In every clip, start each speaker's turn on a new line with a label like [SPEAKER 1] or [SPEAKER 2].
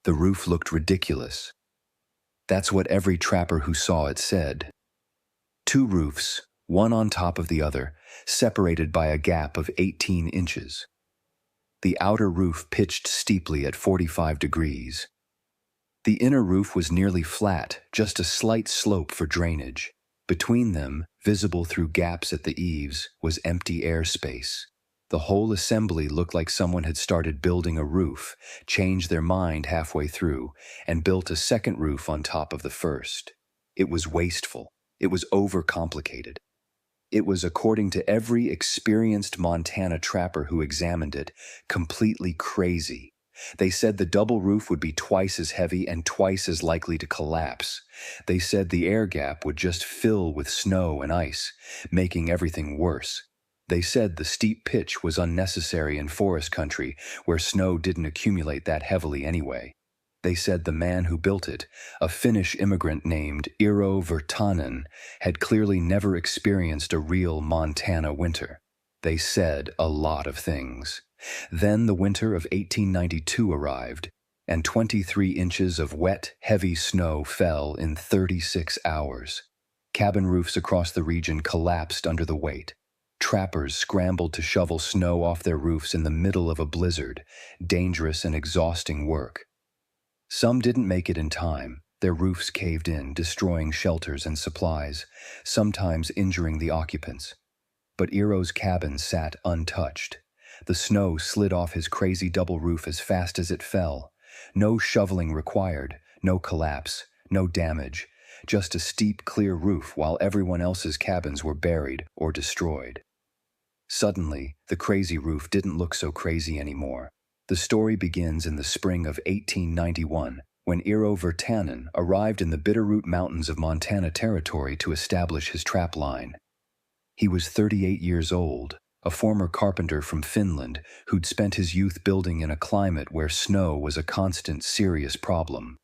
[SPEAKER 1] The roof looked ridiculous. That's what every trapper who saw it said. Two roofs, one on top of the other, separated by a gap of 18 inches. The outer roof pitched steeply at 45 degrees. The inner roof was nearly flat, just a slight slope for drainage. Between them, visible through gaps at the eaves, was empty airspace. The whole assembly looked like someone had started building a roof, changed their mind halfway through, and built a second roof on top of the first. It was wasteful. It was overcomplicated. It was, according to every experienced Montana trapper who examined it, completely crazy. They said the double roof would be twice as heavy and twice as likely to collapse. They said the air gap would just fill with snow and ice, making everything worse. They said the steep pitch was unnecessary in forest country where snow didn't accumulate that heavily anyway. They said the man who built it, a Finnish immigrant named Eero Virtanen, had clearly never experienced a real Montana winter. They said a lot of things. Then the winter of 1892 arrived, and 23 inches of wet, heavy snow fell in 36 hours. Cabin roofs across the region collapsed under the weight. Trappers scrambled to shovel snow off their roofs in the middle of a blizzard, dangerous and exhausting work. Some didn't make it in time. Their roofs caved in, destroying shelters and supplies, sometimes injuring the occupants. But Eero's cabin sat untouched. The snow slid off his crazy double roof as fast as it fell. No shoveling required, no collapse, no damage, just a steep, clear roof while everyone else's cabins were buried or destroyed. Suddenly, the crazy roof didn't look so crazy anymore. The story begins in the spring of 1891, when Eero Virtanen arrived in the Bitterroot Mountains of Montana Territory to establish his trap line. He was 38 years old, a former carpenter from Finland who'd spent his youth building in a climate where snow was a constant, serious problem.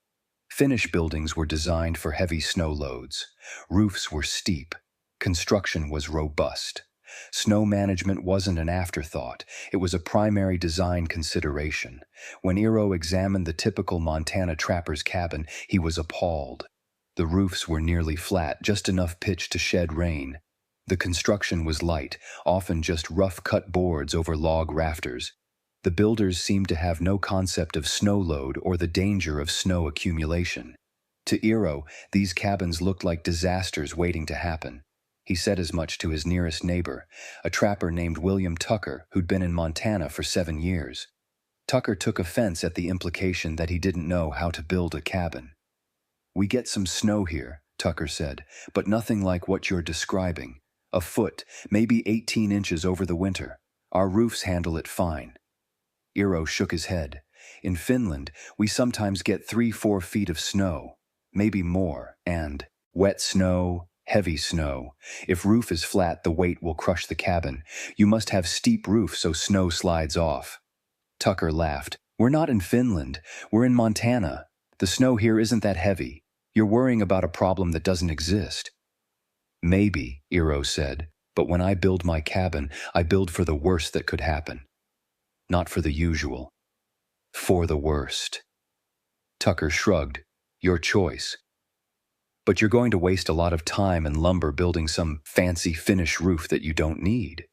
[SPEAKER 1] Finnish buildings were designed for heavy snow loads. Roofs were steep. Construction was robust. Snow management wasn't an afterthought. It was a primary design consideration. When Eero examined the typical Montana trapper's cabin, he was appalled. The roofs were nearly flat, just enough pitch to shed rain. The construction was light, often just rough-cut boards over log rafters. The builders seemed to have no concept of snow load or the danger of snow accumulation. To Eero, these cabins looked like disasters waiting to happen. He said as much to his nearest neighbor, a trapper named William Tucker, who'd been in Montana for 7 years. Tucker took offense at the implication that he didn't know how to build a cabin. "We get some snow here," Tucker said, "but nothing like what you're describing. A foot, maybe 18 inches over the winter. Our roofs handle it fine." Eero shook his head. "In Finland, we sometimes get 3-4 feet of snow, maybe more, and wet snow, heavy snow. If roof is flat, the weight will crush the cabin. You must have steep roof so snow slides off." Tucker laughed. "We're not in Finland. We're in Montana. The snow here isn't that heavy. You're worrying about a problem that doesn't exist." "Maybe," Eero said, "but when I build my cabin, I build for the worst that could happen. Not for the usual. For the worst." Tucker shrugged. "Your choice. But you're going to waste a lot of time and lumber building some fancy Finnish roof that you don't need."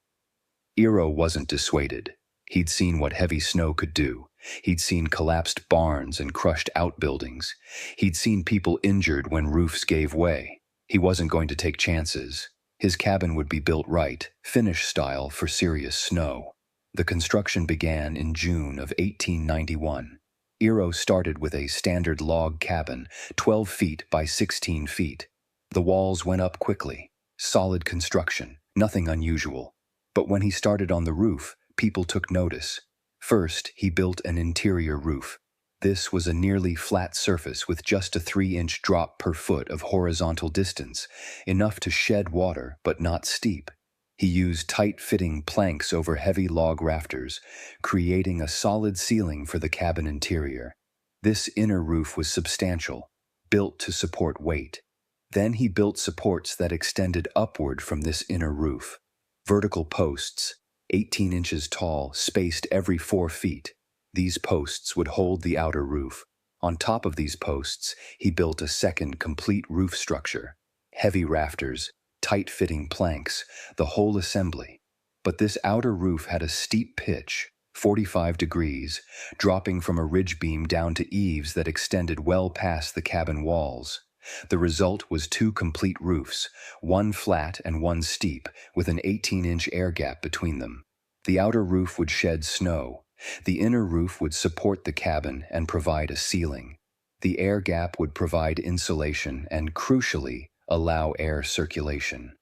[SPEAKER 1] Eero wasn't dissuaded. He'd seen what heavy snow could do. He'd seen collapsed barns and crushed outbuildings. He'd seen people injured when roofs gave way. He wasn't going to take chances. His cabin would be built right, Finnish style, for serious snow. The construction began in June of 1891. Eero started with a standard log cabin, 12 feet by 16 feet. The walls went up quickly. Solid construction, nothing unusual. But when he started on the roof, people took notice. First, he built an interior roof. This was a nearly flat surface with just a 3-inch drop per foot of horizontal distance, enough to shed water but not steep. He used tight-fitting planks over heavy log rafters, creating a solid ceiling for the cabin interior. This inner roof was substantial, built to support weight. Then he built supports that extended upward from this inner roof. Vertical posts, 18 inches tall, spaced every 4 feet. These posts would hold the outer roof. On top of these posts, he built a second complete roof structure. Heavy rafters, tight-fitting planks, the whole assembly. But this outer roof had a steep pitch, 45 degrees, dropping from a ridge beam down to eaves that extended well past the cabin walls. The result was two complete roofs, one flat and one steep, with an 18-inch air gap between them. The outer roof would shed snow. The inner roof would support the cabin and provide a ceiling. The air gap would provide insulation and, crucially, allow air circulation.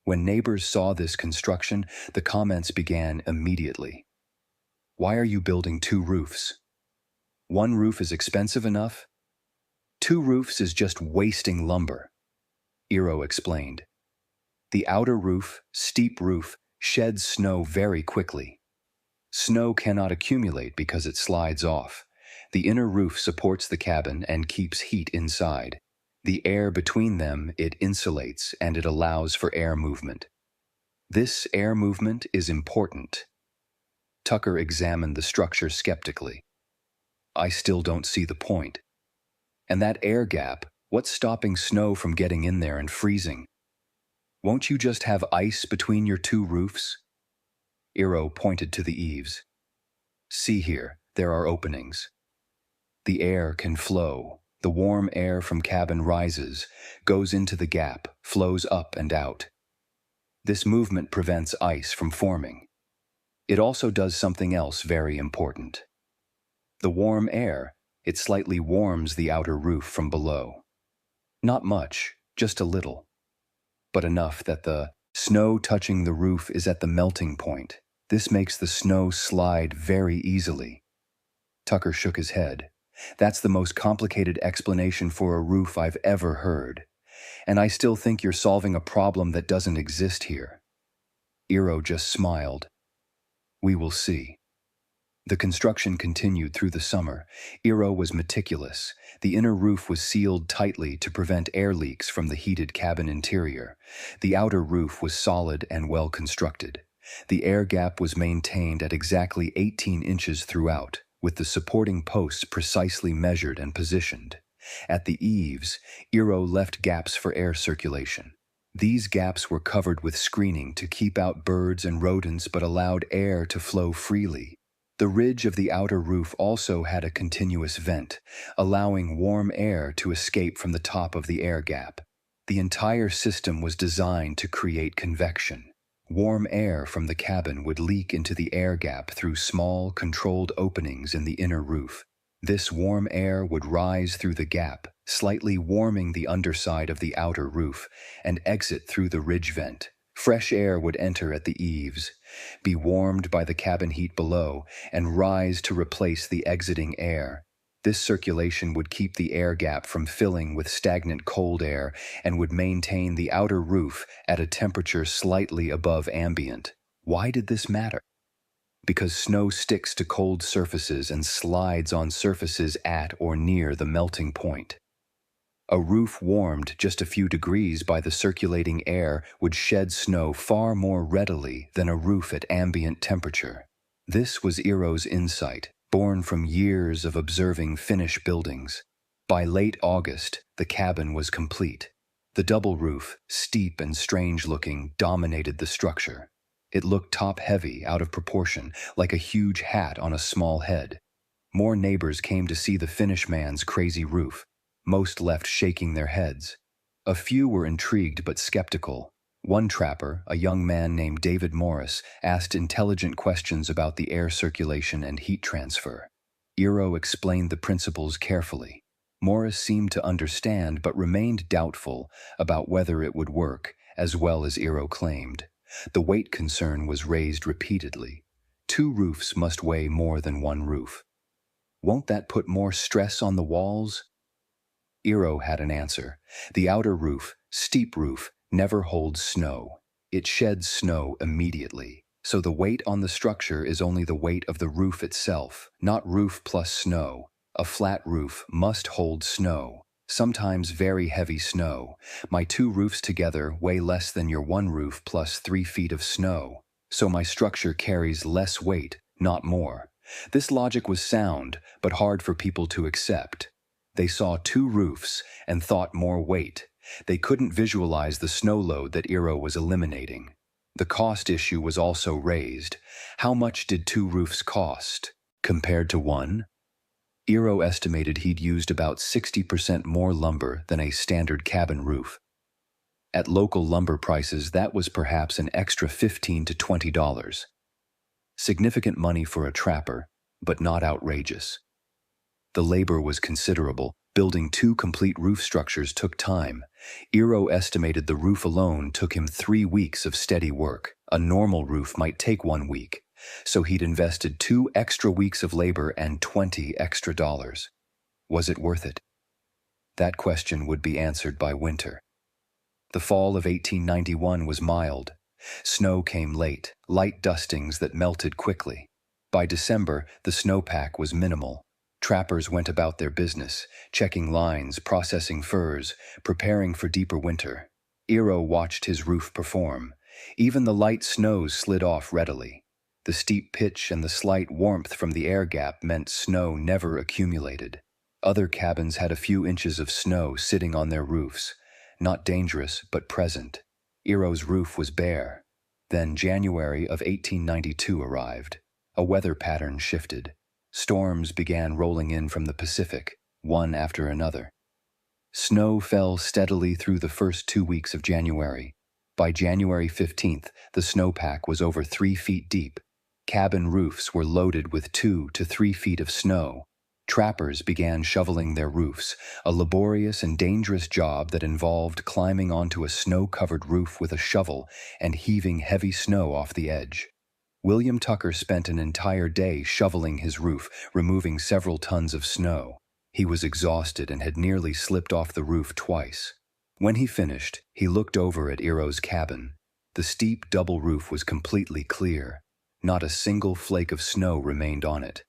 [SPEAKER 1] When neighbors saw this construction, the comments began immediately. "Why are you building two roofs? One roof is expensive enough? Two roofs is just wasting lumber," Eero explained. The outer roof, steep roof, sheds snow very quickly. Snow cannot accumulate because it slides off. The inner roof supports the cabin and keeps heat inside. The air between them it insulates and it allows for air movement. This air movement is important. Tucker examined the structure skeptically. "I still don't see the point. And that air gap, what's stopping snow from getting in there and freezing? Won't you just have ice between your two roofs?" Eero pointed to the eaves. "See here, there are openings. The air can flow. The warm air from cabin rises, goes into the gap, flows up and out. This movement prevents ice from forming. It also does something else very important. The warm air, it slightly warms the outer roof from below. Not much, just a little, but enough that the snow touching the roof is at the melting point. This makes the snow slide very easily." Tucker shook his head. "That's the most complicated explanation for a roof I've ever heard. And I still think you're solving a problem that doesn't exist here." Eero just smiled. "We will see." The construction continued through the summer. Eero was meticulous. The inner roof was sealed tightly to prevent air leaks from the heated cabin interior. The outer roof was solid and well constructed. The air gap was maintained at exactly 18 inches throughout, with the supporting posts precisely measured and positioned. At the eaves, Eero left gaps for air circulation. These gaps were covered with screening to keep out birds and rodents but allowed air to flow freely. The ridge of the outer roof also had a continuous vent, allowing warm air to escape from the top of the air gap. The entire system was designed to create convection. Warm air from the cabin would leak into the air gap through small, controlled openings in the inner roof. This warm air would rise through the gap, slightly warming the underside of the outer roof, and exit through the ridge vent. Fresh air would enter at the eaves, be warmed by the cabin heat below, and rise to replace the exiting air. This circulation would keep the air gap from filling with stagnant cold air and would maintain the outer roof at a temperature slightly above ambient. Why did this matter? Because snow sticks to cold surfaces and slides on surfaces at or near the melting point. A roof warmed just a few degrees by the circulating air would shed snow far more readily than a roof at ambient temperature. This was Eero's insight, born from years of observing Finnish buildings. By late August, the cabin was complete. The double roof, steep and strange-looking, dominated the structure. It looked top-heavy, out of proportion, like a huge hat on a small head. More neighbors came to see the Finnish man's crazy roof. Most left shaking their heads. A few were intrigued but skeptical. One trapper, a young man named David Morris, asked intelligent questions about the air circulation and heat transfer. Eero explained the principles carefully. Morris seemed to understand but remained doubtful about whether it would work, as well as Eero claimed. The weight concern was raised repeatedly. 2 roofs must weigh more than 1 roof. Won't that put more stress on the walls? Eero had an answer. The outer roof, steep roof, never holds snow. It sheds snow immediately. So the weight on the structure is only the weight of the roof itself, not roof plus snow. A flat roof must hold snow, sometimes very heavy snow. My 2 roofs together weigh less than your 1 roof plus 3 feet of snow. So my structure carries less weight, not more. This logic was sound, but hard for people to accept. They saw 2 roofs and thought more weight. They couldn't visualize the snow load that Eero was eliminating. The cost issue was also raised. How much did 2 roofs cost compared to 1? Eero estimated he'd used about 60% more lumber than a standard cabin roof. At local lumber prices, that was perhaps an extra $15 to $20. Significant money for a trapper, but not outrageous. The labor was considerable. Building 2 complete roof structures took time. Eero estimated the roof alone took him 3 weeks of steady work. A normal roof might take 1 week, so he'd invested 2 extra weeks of labor and $20 extra. Was it worth it? That question would be answered by winter. The fall of 1891 was mild. Snow came late, light dustings that melted quickly. By December, the snowpack was minimal. Trappers went about their business, checking lines, processing furs, preparing for deeper winter. Eero watched his roof perform. Even the light snows slid off readily. The steep pitch and the slight warmth from the air gap meant snow never accumulated. Other cabins had a few inches of snow sitting on their roofs. Not dangerous, but present. Eero's roof was bare. Then January of 1892 arrived. A weather pattern shifted. Storms began rolling in from the Pacific, one after another. Snow fell steadily through the first 2 weeks of January. By January 15th, the snowpack was over 3 feet deep. Cabin roofs were loaded with 2 to 3 feet of snow. Trappers began shoveling their roofs, a laborious and dangerous job that involved climbing onto a snow-covered roof with a shovel and heaving heavy snow off the edge. William Tucker spent an entire day shoveling his roof, removing several tons of snow. He was exhausted and had nearly slipped off the roof twice. When he finished, he looked over at Eero's cabin. The steep double roof was completely clear. Not a single flake of snow remained on it.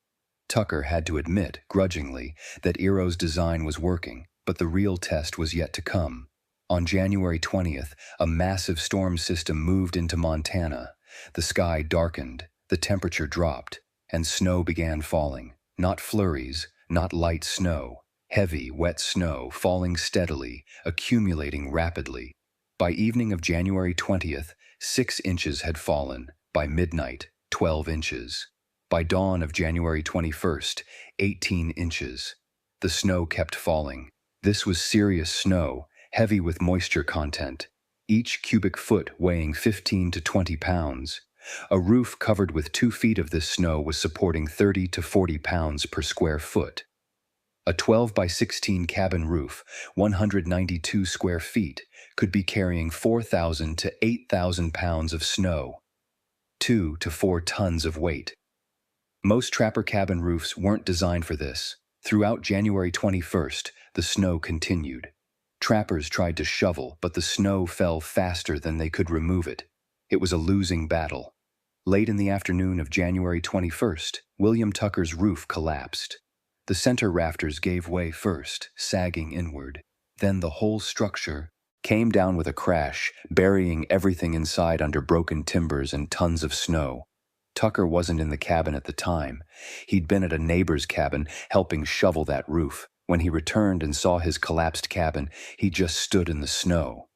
[SPEAKER 1] Tucker had to admit, grudgingly, that Eero's design was working, but the real test was yet to come. On January 20th, a massive storm system moved into Montana. The sky darkened, the temperature dropped, and snow began falling. Not flurries, not light snow. Heavy, wet snow falling steadily, accumulating rapidly. By evening of January 20th, 6 inches had fallen. By midnight, 12 inches. By dawn of January 21st, 18 inches. The snow kept falling. This was serious snow, heavy with moisture content. Each cubic foot weighing 15 to 20 pounds. A roof covered with 2 feet of this snow was supporting 30 to 40 pounds per square foot. A 12 by 16 cabin roof, 192 square feet, could be carrying 4,000 to 8,000 pounds of snow. 2 to 4 tons of weight. Most trapper cabin roofs weren't designed for this. Throughout January 21st, the snow continued. Trappers tried to shovel, but the snow fell faster than they could remove it. It was a losing battle. Late in the afternoon of January 21st, William Tucker's roof collapsed. The center rafters gave way first, sagging inward. Then the whole structure came down with a crash, burying everything inside under broken timbers and tons of snow. Tucker wasn't in the cabin at the time. He'd been at a neighbor's cabin helping shovel that roof. When he returned and saw his collapsed cabin, he just stood in the snow,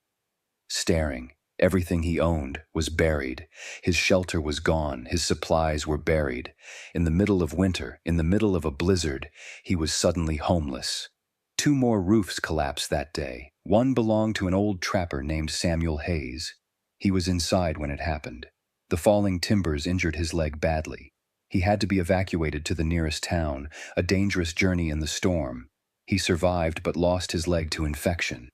[SPEAKER 1] staring. Everything he owned was buried. His shelter was gone. His supplies were buried. In the middle of winter, in the middle of a blizzard, he was suddenly homeless. 2 more roofs collapsed that day. One belonged to an old trapper named Samuel Hayes. He was inside when it happened. The falling timbers injured his leg badly. He had to be evacuated to the nearest town, a dangerous journey in the storm. He survived but lost his leg to infection.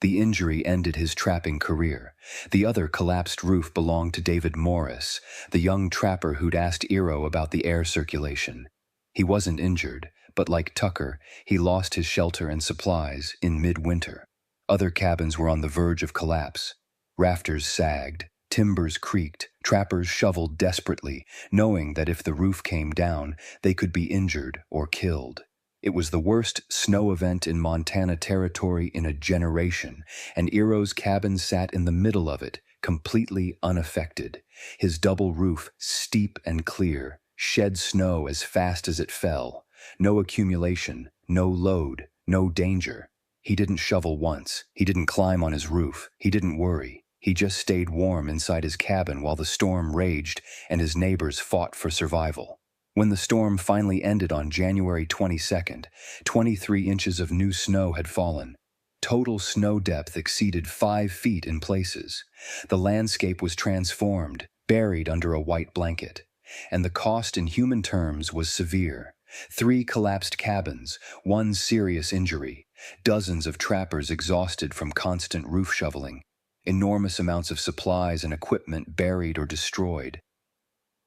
[SPEAKER 1] The injury ended his trapping career. The other collapsed roof belonged to David Morris, the young trapper who'd asked Eero about the air circulation. He wasn't injured, but like Tucker, he lost his shelter and supplies in midwinter. Other cabins were on the verge of collapse. Rafters sagged, timbers creaked, trappers shoveled desperately, knowing that if the roof came down, they could be injured or killed. It was the worst snow event in Montana territory in a generation, and Eero's cabin sat in the middle of it, completely unaffected. His double roof, steep and clear, shed snow as fast as it fell. No accumulation, no load, No danger. He didn't shovel once. He didn't climb on his roof. He didn't worry. He just stayed warm inside his cabin while the storm raged and his neighbors fought for survival. When the storm finally ended on January 22nd, 23 inches of new snow had fallen. Total snow depth exceeded 5 feet in places. The landscape was transformed, buried under a white blanket. And the cost in human terms was severe. 3 collapsed cabins, 1 serious injury, dozens of trappers exhausted from constant roof shoveling, enormous amounts of supplies and equipment buried or destroyed.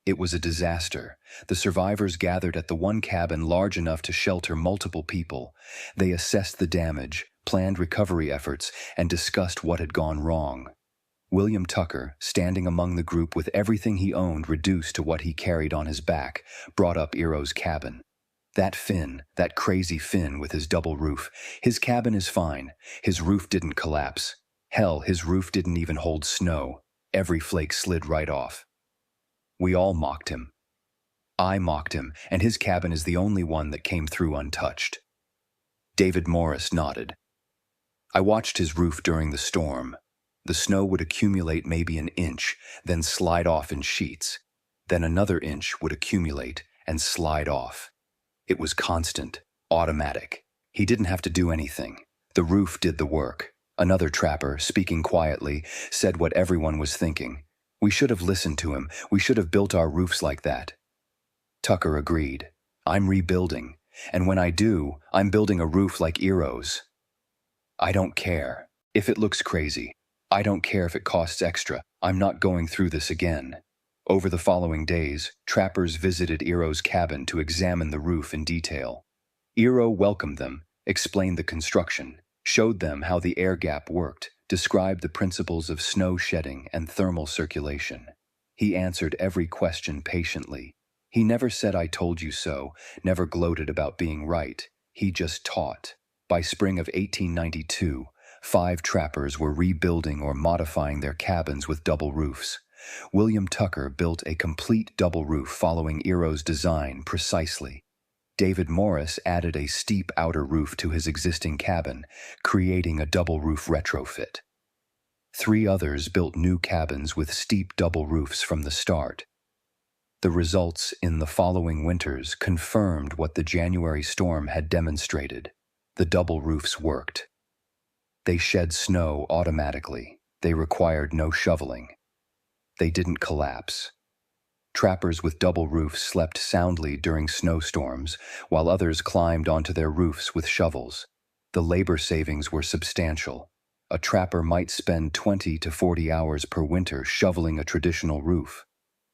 [SPEAKER 1] It was a disaster. The survivors gathered at the one cabin large enough to shelter multiple people. They assessed the damage, planned recovery efforts, and discussed what had gone wrong. William Tucker, standing among the group with everything he owned reduced to what he carried on his back, brought up Eero's cabin. That Finn, that crazy Finn with his double roof, his cabin is fine. His roof didn't collapse. Hell, his roof didn't even hold snow. Every flake slid right off. We all mocked him. I mocked him, and his cabin is the only one that came through untouched. David Morris nodded. I watched his roof during the storm. The snow would accumulate maybe an inch, then slide off in sheets. Then another inch would accumulate and slide off. It was constant, automatic. He didn't have to do anything. The roof did the work. Another trapper, speaking quietly, said what everyone was thinking. We should have listened to him. We should have built our roofs like that. Tucker agreed. I'm rebuilding, and when I do, I'm building a roof like Eero's. I don't care if it looks crazy. I don't care if it costs extra. I'm not going through this again. Over the following days, trappers visited Eero's cabin to examine the roof in detail. Eero welcomed them, explained the construction, showed them how the air gap worked, described the principles of snow shedding and thermal circulation. He answered every question patiently. He never said I told you so, never gloated about being right. He just taught. By spring of 1892, 5 trappers were rebuilding or modifying their cabins with double roofs. William Tucker built a complete double roof following Eero's design precisely. David Morris added a steep outer roof to his existing cabin, creating a double roof retrofit. 3 others built new cabins with steep double roofs from the start. The results in the following winters confirmed what the January storm had demonstrated. The double roofs worked. They shed snow automatically. They required no shoveling. They didn't collapse. Trappers with double roofs slept soundly during snowstorms, while others climbed onto their roofs with shovels. The labor savings were substantial. A trapper might spend 20 to 40 hours per winter shoveling a traditional roof.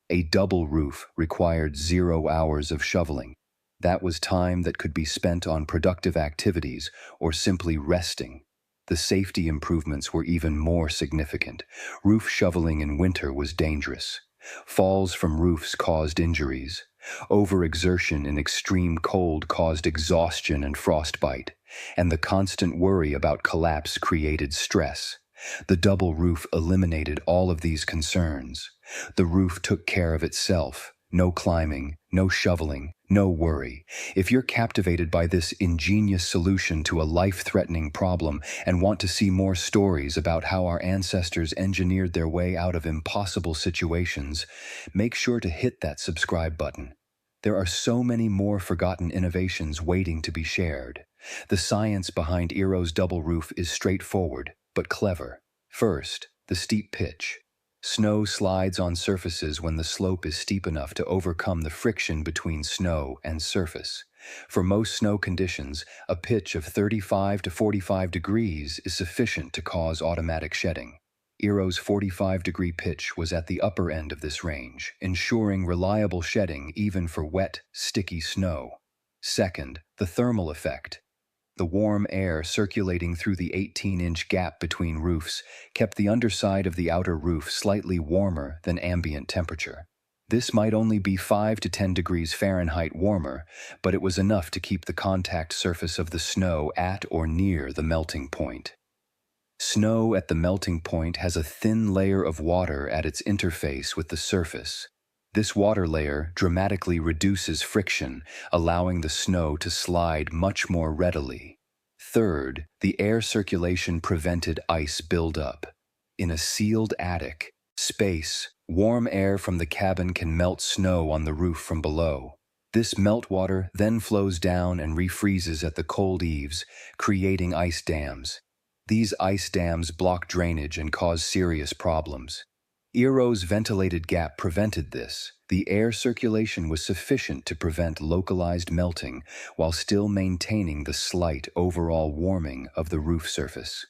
[SPEAKER 1] A double roof required 0 hours of shoveling. That was time that could be spent on productive activities or simply resting. The safety improvements were even more significant. Roof shoveling in winter was dangerous. Falls from roofs caused injuries. Overexertion in extreme cold caused exhaustion and frostbite. And the constant worry about collapse created stress. The double roof eliminated all of these concerns. The roof took care of itself. No climbing, no shoveling, no worry. If you're captivated by this ingenious solution to a life-threatening problem and want to see more stories about how our ancestors engineered their way out of impossible situations, make sure to hit that subscribe button. There are so many more forgotten innovations waiting to be shared. The science behind Eero's double roof is straightforward, but clever. First, the steep pitch. Snow slides on surfaces when the slope is steep enough to overcome the friction between snow and surface. For most snow conditions, a pitch of 35 to 45 degrees is sufficient to cause automatic shedding. Eero's 45-degree pitch was at the upper end of this range, ensuring reliable shedding even for wet, sticky snow. Second, the thermal effect. The warm air circulating through the 18-inch gap between roofs kept the underside of the outer roof slightly warmer than ambient temperature. This might only be 5 to 10 degrees Fahrenheit warmer, but it was enough to keep the contact surface of the snow at or near the melting point. Snow at the melting point has a thin layer of water at its interface with the surface. This water layer dramatically reduces friction, allowing the snow to slide much more readily. Third, the air circulation prevented ice buildup. In a sealed attic, space, warm air from the cabin can melt snow on the roof from below. This meltwater then flows down and refreezes at the cold eaves, creating ice dams. These ice dams block drainage and cause serious problems. Eero's ventilated gap prevented this. The air circulation was sufficient to prevent localized melting while still maintaining the slight overall warming of the roof surface.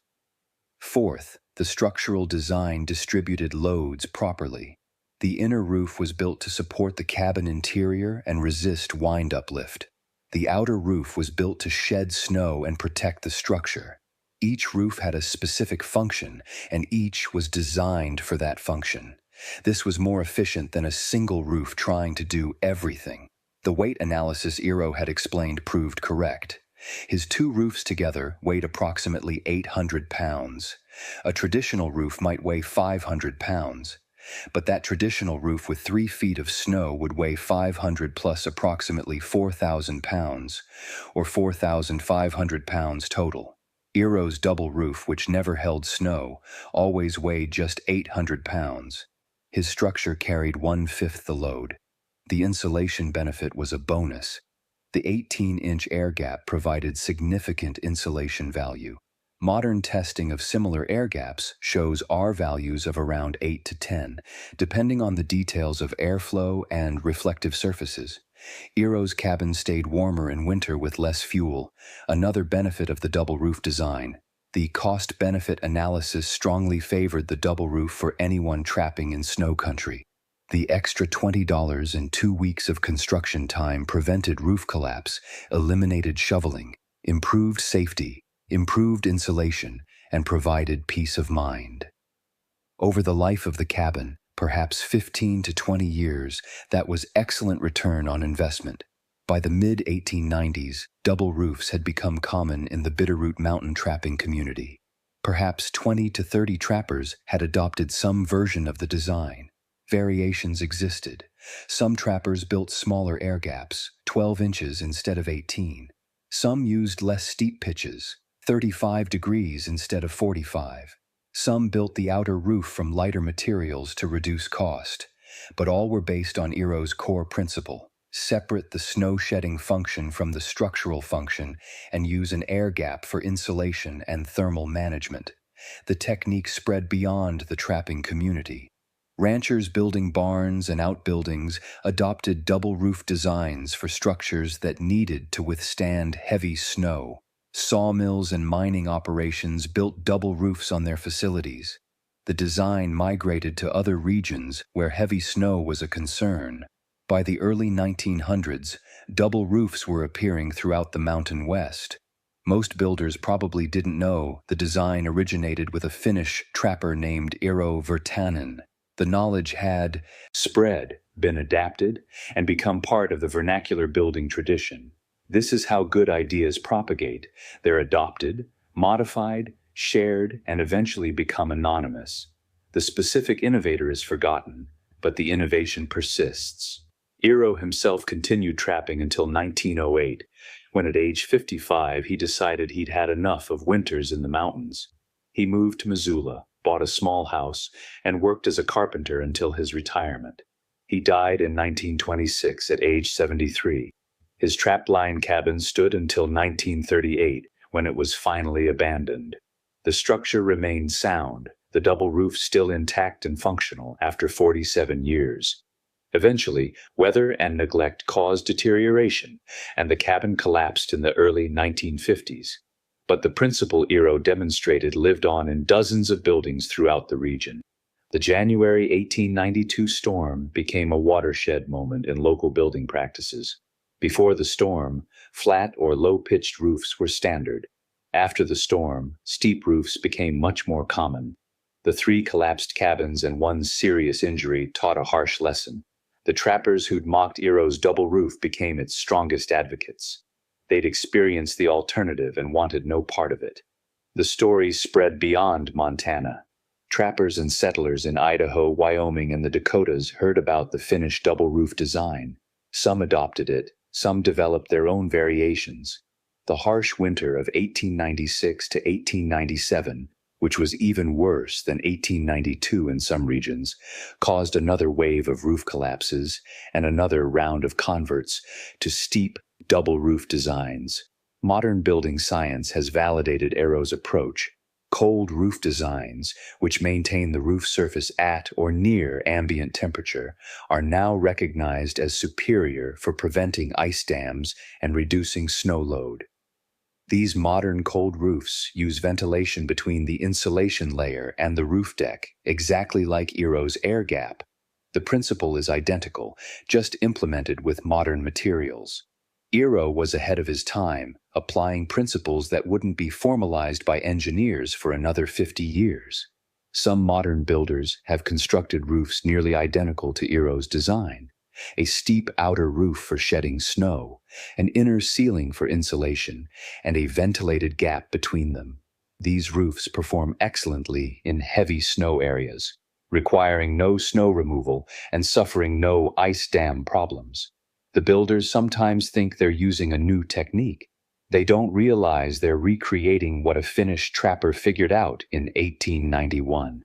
[SPEAKER 1] Fourth, the structural design distributed loads properly. The inner roof was built to support the cabin interior and resist wind uplift. The outer roof was built to shed snow and protect the structure. Each roof had a specific function, and each was designed for that function. This was more efficient than a single roof trying to do everything. The weight analysis Eero had explained proved correct. His two roofs together weighed approximately 800 pounds. A traditional roof might weigh 500 pounds. But that traditional roof with 3 feet of snow would weigh 500 plus approximately 4,000 pounds, or 4,500 pounds total. Eero's double roof, which never held snow, always weighed just 800 pounds. His structure carried 1/5 the load. The insulation benefit was a bonus. The 18-inch air gap provided significant insulation value. Modern testing of similar air gaps shows R values of around 8 to 10, depending on the details of airflow and reflective surfaces. Eero's cabin stayed warmer in winter with less fuel, another benefit of the double roof design. The cost-benefit analysis strongly favored the double roof for anyone trapping in snow country. The extra $20 and 2 weeks of construction time prevented roof collapse, eliminated shoveling, improved safety, improved insulation, and provided peace of mind. Over the life of the cabin, perhaps 15 to 20 years, that was excellent return on investment. By the mid-1890s, double roofs had become common in the Bitterroot mountain trapping community. Perhaps 20 to 30 trappers had adopted some version of the design. Variations existed. Some trappers built smaller air gaps, 12 inches instead of 18. Some used less steep pitches, 35 degrees instead of 45. Some built the outer roof from lighter materials to reduce cost, but all were based on Eero's core principle: separate the snow-shedding function from the structural function and use an air gap for insulation and thermal management. The technique spread beyond the trapping community. Ranchers building barns and outbuildings adopted double roof designs for structures that needed to withstand heavy snow. Sawmills and mining operations built double roofs on their facilities. The design migrated to other regions where heavy snow was a concern. By the early 1900s, double roofs were appearing throughout the Mountain West. Most builders probably didn't know the design originated with a Finnish trapper named Eero Virtanen. The knowledge had spread, been adapted, and become part of the vernacular building tradition. This is how good ideas propagate. They're adopted, modified, shared, and eventually become anonymous. The specific innovator is forgotten, but the innovation persists. Eero himself continued trapping until 1908, when at age 55 he decided he'd had enough of winters in the mountains. He moved to Missoula, bought a small house, and worked as a carpenter until his retirement. He died in 1926 at age 73. His trapline cabin stood until 1938, when it was finally abandoned. The structure remained sound, the double roof still intact and functional after 47 years. Eventually, weather and neglect caused deterioration, and the cabin collapsed in the early 1950s. But the principle Eero demonstrated lived on in dozens of buildings throughout the region. The January 1892 storm became a watershed moment in local building practices. Before the storm, flat or low-pitched roofs were standard. After the storm, steep roofs became much more common. The 3 collapsed cabins and 1 serious injury taught a harsh lesson. The trappers who'd mocked Eero's double roof became its strongest advocates. They'd experienced the alternative and wanted no part of it. The story spread beyond Montana. Trappers and settlers in Idaho, Wyoming, and the Dakotas heard about the Finnish double roof design. Some adopted it, some developed their own variations. The harsh winter of 1896 to 1897, which was even worse than 1892 in some regions, caused another wave of roof collapses and another round of converts to steep, double roof designs. Modern building science has validated Eero's approach. Cold roof designs, which maintain the roof surface at or near ambient temperature, are now recognized as superior for preventing ice dams and reducing snow load. These modern cold roofs use ventilation between the insulation layer and the roof deck, exactly like Eero's air gap. The principle is identical, just implemented with modern materials. Eero was ahead of his time, applying principles that wouldn't be formalized by engineers for another 50 years. Some modern builders have constructed roofs nearly identical to Eero's design: a steep outer roof for shedding snow, an inner ceiling for insulation, and a ventilated gap between them. These roofs perform excellently in heavy snow areas, requiring no snow removal and suffering no ice dam problems. The builders sometimes think they're using a new technique. They don't realize they're recreating what a Finnish trapper figured out in 1891.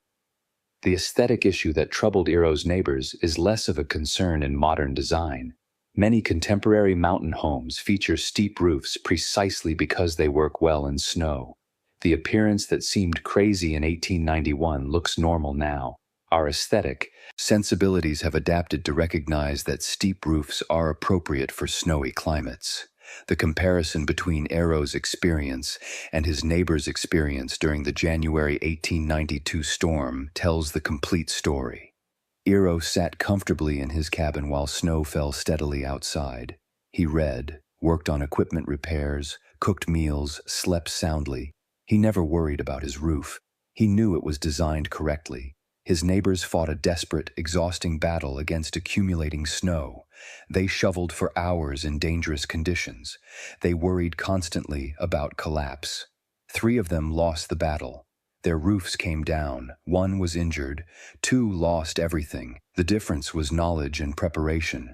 [SPEAKER 1] The aesthetic issue that troubled Eero's neighbors is less of a concern in modern design. Many contemporary mountain homes feature steep roofs precisely because they work well in snow. The appearance that seemed crazy in 1891 looks normal now. Our aesthetic sensibilities have adapted to recognize that steep roofs are appropriate for snowy climates. The comparison between Eero's experience and his neighbor's experience during the January 1892 storm tells the complete story. Eero sat comfortably in his cabin while snow fell steadily outside. He read, worked on equipment repairs, cooked meals, slept soundly. He never worried about his roof. He knew it was designed correctly. His neighbors fought a desperate, exhausting battle against accumulating snow. They shoveled for hours in dangerous conditions. They worried constantly about collapse. 3 of them lost the battle. Their roofs came down. 1 was injured. 2 lost everything. The difference was knowledge and preparation.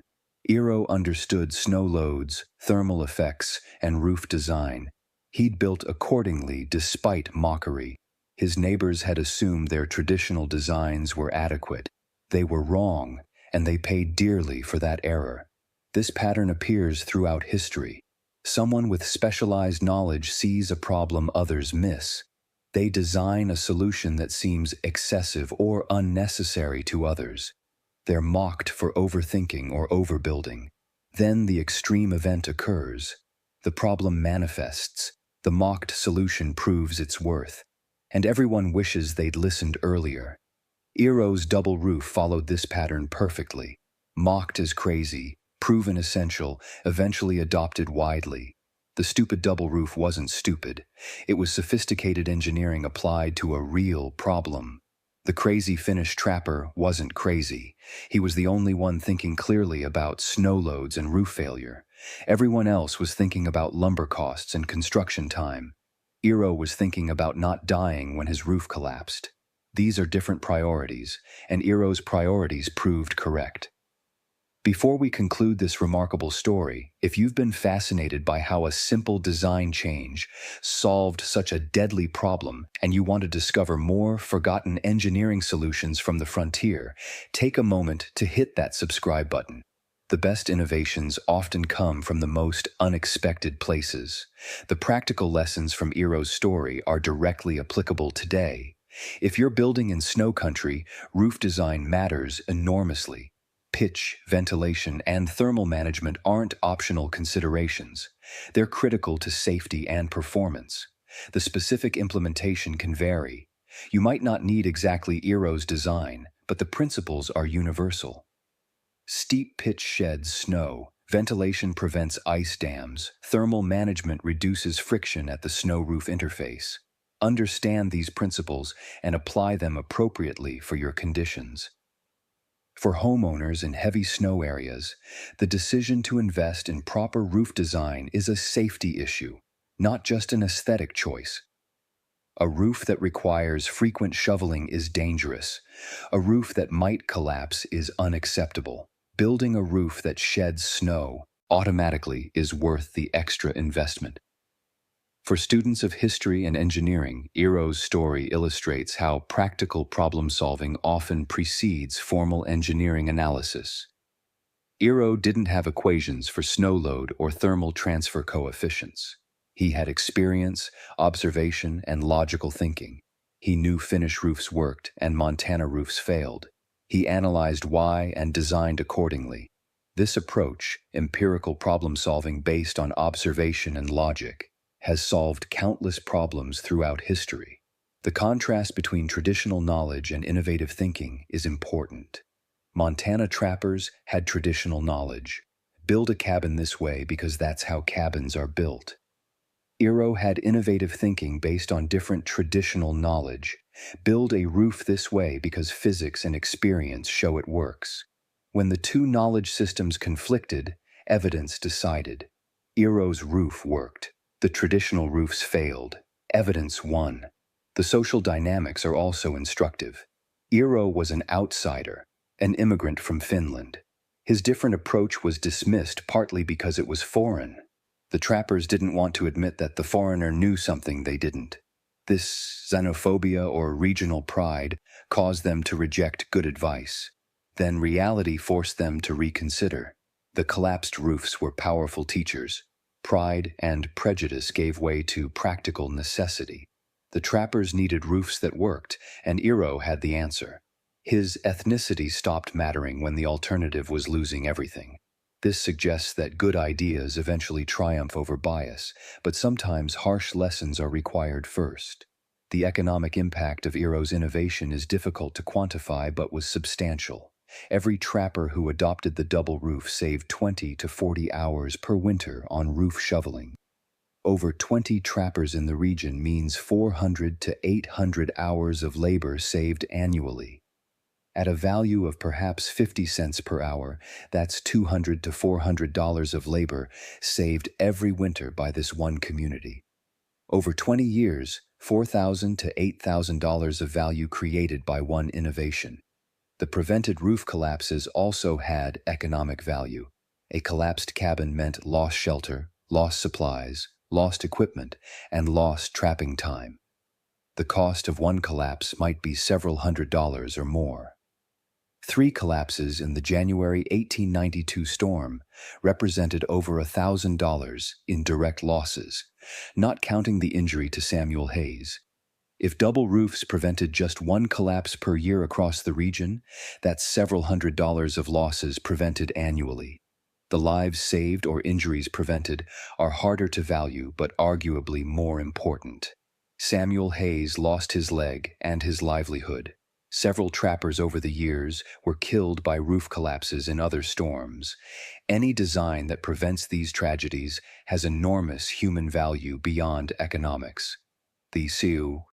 [SPEAKER 1] Eero understood snow loads, thermal effects, and roof design. He'd built accordingly despite mockery. His neighbors had assumed their traditional designs were adequate. They were wrong, and they paid dearly for that error. This pattern appears throughout history. Someone with specialized knowledge sees a problem others miss. They design a solution that seems excessive or unnecessary to others. They're mocked for overthinking or overbuilding. Then the extreme event occurs. The problem manifests. The mocked solution proves its worth. And everyone wishes they'd listened earlier. Eero's double roof followed this pattern perfectly. Mocked as crazy, proven essential, eventually adopted widely. The stupid double roof wasn't stupid. It was sophisticated engineering applied to a real problem. The crazy Finnish trapper wasn't crazy. He was the only one thinking clearly about snow loads and roof failure. Everyone else was thinking about lumber costs and construction time. Eero was thinking about not dying when his roof collapsed. These are different priorities, and Eero's priorities proved correct. Before we conclude this remarkable story, if you've been fascinated by how a simple design change solved such a deadly problem and you want to discover more forgotten engineering solutions from the frontier, take a moment to hit that subscribe button. The best innovations often come from the most unexpected places. The practical lessons from Eero's story are directly applicable today. If you're building in snow country, roof design matters enormously. Pitch, ventilation, and thermal management aren't optional considerations. They're critical to safety and performance. The specific implementation can vary. You might not need exactly Eero's design, but the principles are universal. Steep pitch sheds snow. Ventilation prevents ice dams. Thermal management reduces friction at the snow roof interface. Understand these principles and apply them appropriately for your conditions. For homeowners in heavy snow areas, the decision to invest in proper roof design is a safety issue, not just an aesthetic choice. A roof that requires frequent shoveling is dangerous. A roof that might collapse is unacceptable. Building a roof that sheds snow automatically is worth the extra investment. For students of history and engineering, Eero's story illustrates how practical problem-solving often precedes formal engineering analysis. Eero didn't have equations for snow load or thermal transfer coefficients. He had experience, observation, and logical thinking. He knew Finnish roofs worked and Montana roofs failed. He analyzed why and designed accordingly. This approach, empirical problem-solving based on observation and logic, has solved countless problems throughout history. The contrast between traditional knowledge and innovative thinking is important. Montana trappers had traditional knowledge. Build a cabin this way because that's how cabins are built. Eero had innovative thinking based on different traditional knowledge. Build a roof this way because physics and experience show it works. When the two knowledge systems conflicted, evidence decided. Eero's roof worked. The traditional roofs failed. Evidence won. The social dynamics are also instructive. Eero was an outsider, an immigrant from Finland. His different approach was dismissed partly because it was foreign. The trappers didn't want to admit that the foreigner knew something they didn't. This xenophobia or regional pride caused them to reject good advice. Then reality forced them to reconsider. The collapsed roofs were powerful teachers. Pride and prejudice gave way to practical necessity. The trappers needed roofs that worked, and Eero had the answer. His ethnicity stopped mattering when the alternative was losing everything. This suggests that good ideas eventually triumph over bias, but sometimes harsh lessons are required first. The economic impact of Eero's innovation is difficult to quantify but was substantial. Every trapper who adopted the double roof saved 20 to 40 hours per winter on roof shoveling. Over 20 trappers in the region means 400 to 800 hours of labor saved annually. At a value of perhaps 50 cents per hour, that's $200 to $400 of labor saved every winter by this one community. Over 20 years, $4,000 to $8,000 of value created by one innovation. The prevented roof collapses also had economic value. A collapsed cabin meant lost shelter, lost supplies, lost equipment, and lost trapping time. The cost of one collapse might be several $100s or more. 3 collapses in the January 1892 storm represented over $1,000 in direct losses, not counting the injury to Samuel Hayes. If double roofs prevented just one collapse per year across the region, that's several $100s of losses prevented annually. The lives saved or injuries prevented are harder to value but arguably more important. Samuel Hayes lost his leg and his livelihood. Several trappers over the years were killed by roof collapses in other storms. Any design that prevents these tragedies has enormous human value beyond economics. The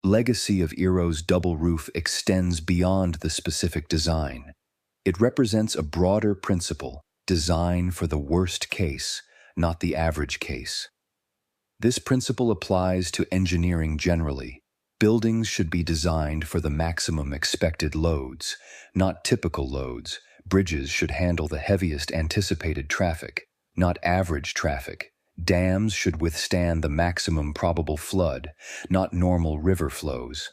[SPEAKER 1] legacy of Eero's double roof extends beyond the specific design. It represents a broader principle, design for the worst case, not the average case. This principle applies to engineering generally. Buildings should be designed for the maximum expected loads, not typical loads. Bridges should handle the heaviest anticipated traffic, not average traffic. Dams should withstand the maximum probable flood, not normal river flows.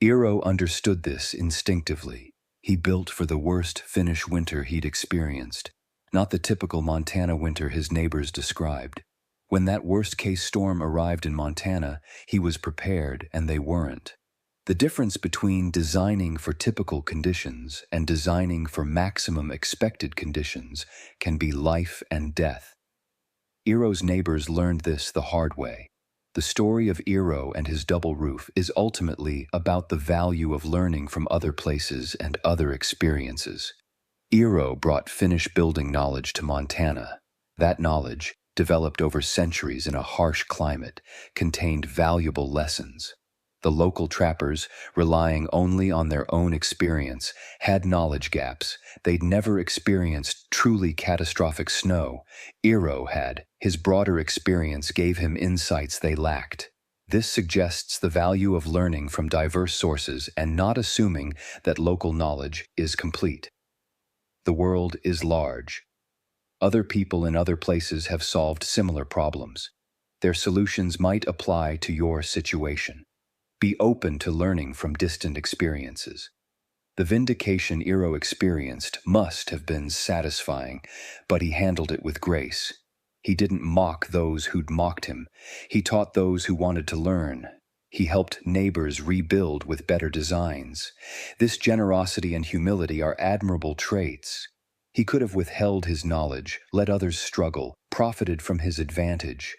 [SPEAKER 1] Eero understood this instinctively. He built for the worst Finnish winter he'd experienced, not the typical Montana winter his neighbors described. When that worst-case storm arrived in Montana, he was prepared and they weren't. The difference between designing for typical conditions and designing for maximum expected conditions can be life and death. Eero's neighbors learned this the hard way. The story of Eero and his double roof is ultimately about the value of learning from other places and other experiences. Eero brought Finnish building knowledge to Montana. That knowledge, developed over centuries in a harsh climate, contained valuable lessons. The local trappers, relying only on their own experience, had knowledge gaps. They'd never experienced truly catastrophic snow. Eero had. His broader experience gave him insights they lacked. This suggests the value of learning from diverse sources and not assuming that local knowledge is complete. The world is large. Other people in other places have solved similar problems. Their solutions might apply to your situation. Be open to learning from distant experiences. The vindication Eero experienced must have been satisfying, but he handled it with grace. He didn't mock those who'd mocked him. He taught those who wanted to learn. He helped neighbors rebuild with better designs. This generosity and humility are admirable traits. He could have withheld his knowledge, let others struggle, profited from his advantage.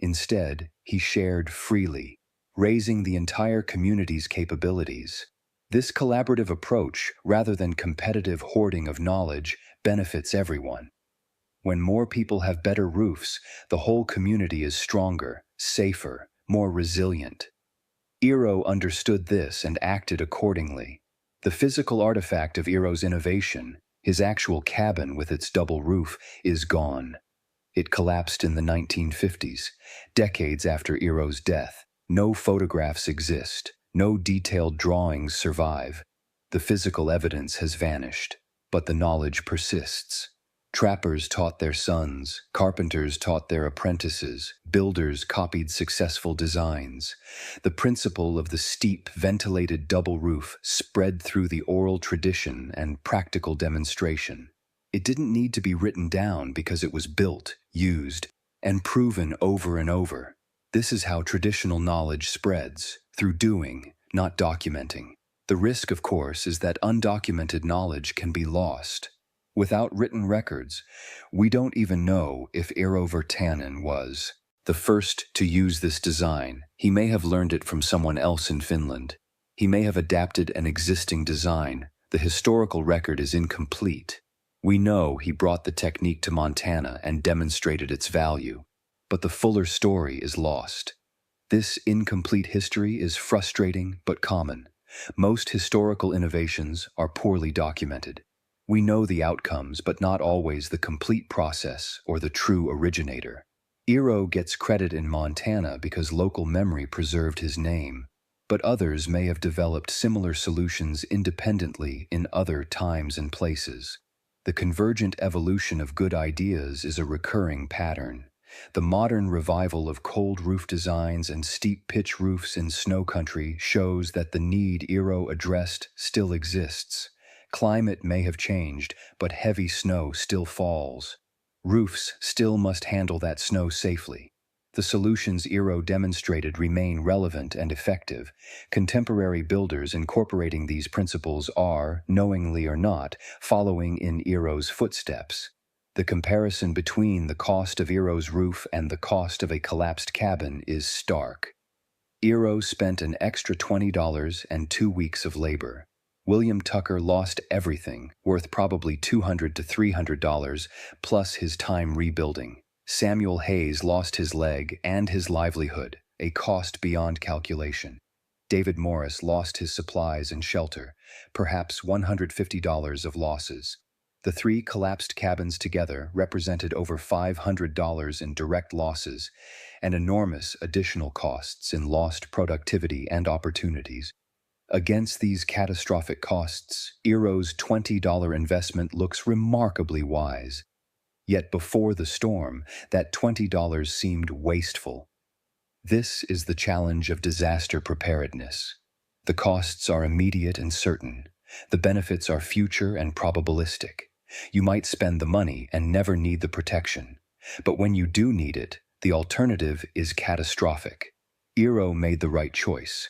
[SPEAKER 1] Instead, he shared freely, raising the entire community's capabilities. This collaborative approach, rather than competitive hoarding of knowledge, benefits everyone. When more people have better roofs, the whole community is stronger, safer, more resilient. Eero understood this and acted accordingly. The physical artifact of Eero's innovation, his actual cabin with its double roof, is gone. It collapsed in the 1950s, decades after Eero's death. No photographs exist. No detailed drawings survive. The physical evidence has vanished, but the knowledge persists. Trappers taught their sons, carpenters taught their apprentices, builders copied successful designs. The principle of the steep, ventilated double roof spread through the oral tradition and practical demonstration. It didn't need to be written down because it was built, used, and proven over and over. This is how traditional knowledge spreads, through doing, not documenting. The risk, of course, is that undocumented knowledge can be lost. Without written records, we don't even know if Eero Virtanen was the first to use this design. He may have learned it from someone else in Finland. He may have adapted an existing design. The historical record is incomplete. We know he brought the technique to Montana and demonstrated its value, but the fuller story is lost. This incomplete history is frustrating but common. Most historical innovations are poorly documented. We know the outcomes, but not always the complete process or the true originator. Eero gets credit in Montana because local memory preserved his name, but others may have developed similar solutions independently in other times and places. The convergent evolution of good ideas is a recurring pattern. The modern revival of cold roof designs and steep pitch roofs in snow country shows that the need Eero addressed still exists. Climate may have changed, but heavy snow still falls. Roofs still must handle that snow safely. The solutions Eero demonstrated remain relevant and effective. Contemporary builders incorporating these principles are, knowingly or not, following in Eero's footsteps. The comparison between the cost of Eero's roof and the cost of a collapsed cabin is stark. Eero spent an extra $20 and 2 weeks of labor. William Tucker lost everything, worth probably $200 to $300, plus his time rebuilding. Samuel Hayes lost his leg and his livelihood, a cost beyond calculation. David Morris lost his supplies and shelter, perhaps $150 of losses. The 3 collapsed cabins together represented over $500 in direct losses and enormous additional costs in lost productivity and opportunities. Against these catastrophic costs, Eero's $20 investment looks remarkably wise. Yet before the storm, that $20 seemed wasteful. This is the challenge of disaster preparedness. The costs are immediate and certain. The benefits are future and probabilistic. You might spend the money and never need the protection. But when you do need it, the alternative is catastrophic. Eero made the right choice.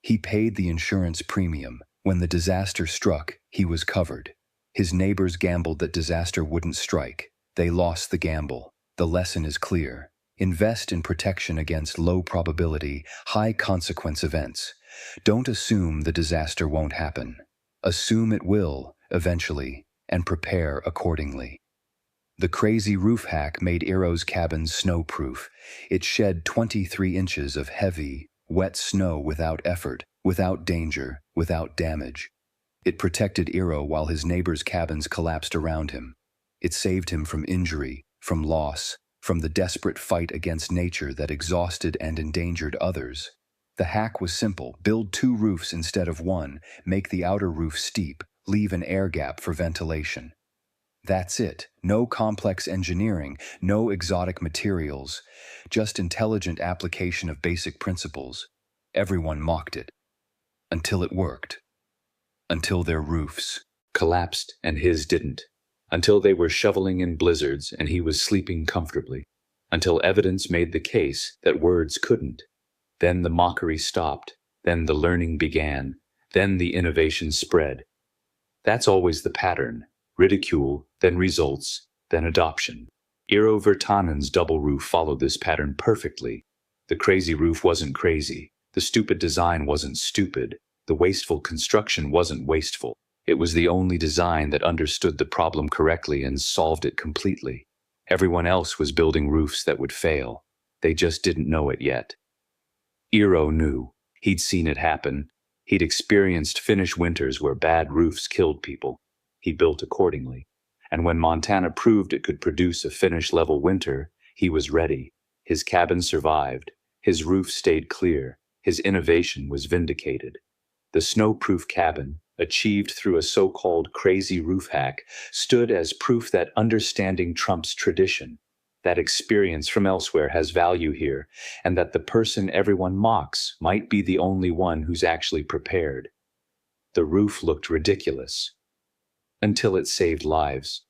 [SPEAKER 1] He paid the insurance premium. When the disaster struck, he was covered. His neighbors gambled that disaster wouldn't strike. They lost the gamble. The lesson is clear. Invest in protection against low probability, high consequence events. Don't assume the disaster won't happen. Assume it will, eventually, and prepare accordingly. The crazy roof hack made Eero's cabin snow-proof. It shed 23 inches of heavy, wet snow without effort, without danger, without damage. It protected Eero while his neighbors' cabins collapsed around him. It saved him from injury, from loss, from the desperate fight against nature that exhausted and endangered others. The hack was simple: build 2 roofs instead of 1, make the outer roof steep, leave an air gap for ventilation. That's it. No complex engineering, no exotic materials, just intelligent application of basic principles. Everyone mocked it. Until it worked. Until their roofs collapsed and his didn't. Until they were shoveling in blizzards and he was sleeping comfortably. Until evidence made the case that words couldn't. Then the mockery stopped. Then the learning began. Then the innovation spread. That's always the pattern. Ridicule, then results, then adoption. Eero Virtanen's double roof followed this pattern perfectly. The crazy roof wasn't crazy. The stupid design wasn't stupid. The wasteful construction wasn't wasteful. It was the only design that understood the problem correctly and solved it completely. Everyone else was building roofs that would fail. They just didn't know it yet. Eero knew. He'd seen it happen. He'd experienced Finnish winters where bad roofs killed people. He built accordingly. And when Montana proved it could produce a Finnish-level winter, he was ready. His cabin survived. His roof stayed clear. His innovation was vindicated. The snow-proof cabin, achieved through a so-called crazy roof hack, stood as proof that understanding trumps tradition, that experience from elsewhere has value here, and that the person everyone mocks might be the only one who's actually prepared. The roof looked ridiculous, until it saved lives.